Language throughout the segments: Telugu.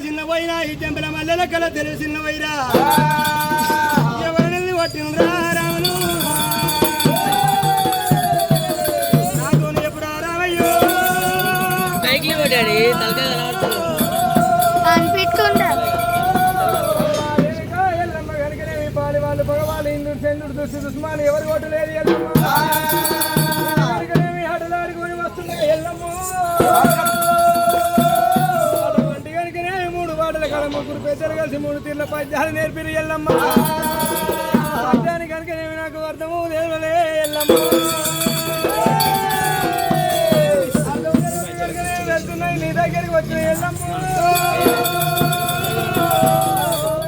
చిన్న పోయినా ఈ చెంపల మల్లెల కల తెలిసిన వైరా ఎవరిని పట్టినరా రాములు నాతో ఎప్పుడు రావయ్యో సైకిల్ కొట్టాడు వాళ్ళు భగవాన్ ఇంద్రుడు చంద్రుడు దుష్టి దుష్మాని ఎవరు ఓటు లేదు హడలాడికి వస్తున్నాయి ఎల్లమ్మ ముగ్గురు పెద్దలు కలిసి 3 తీర్ల పద్యాలు నేర్పిరు ఎల్లమ్మ పద్యానికి కనుకనేమి నాకు అర్థము దేవలే ఎల్లమ్మ వెళ్తున్నాయి నీ దగ్గరికి వచ్చిన ఎల్లమ్మ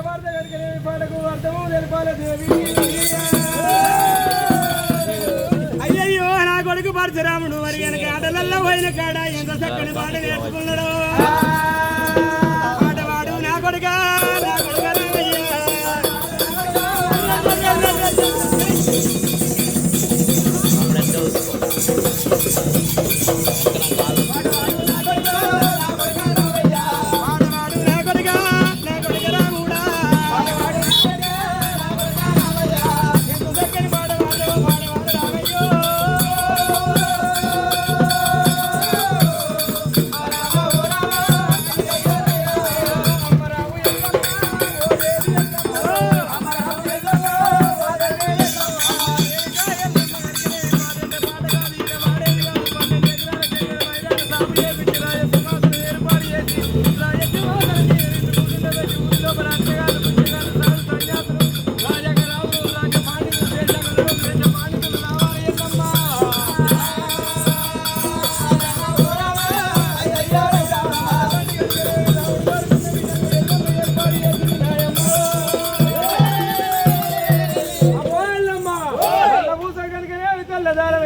కనుకనేమి పాటకు అర్థము తెలిపాల దేవి అయ్యయ్యో నా కొడుకు పరశురాముడు మరి వెనక ఆటలల్లో పోయిన కాడ ఎంత చక్కని పాట నేర్చుకున్నాడు కొడుగా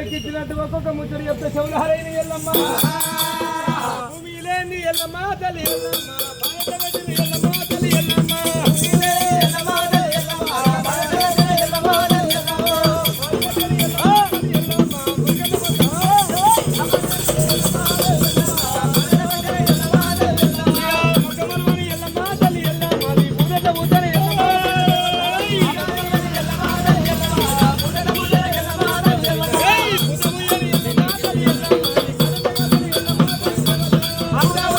ఎక్కించినట్టు ఒక్కొక్క ముచ్చడి చెప్తే చెవులారైన ఎల్లమ్మ భూమి లేని ఎల్లమ్మ తల్లి ఎల్లమ్మ తల్లి ఎల్లమ్మ I'm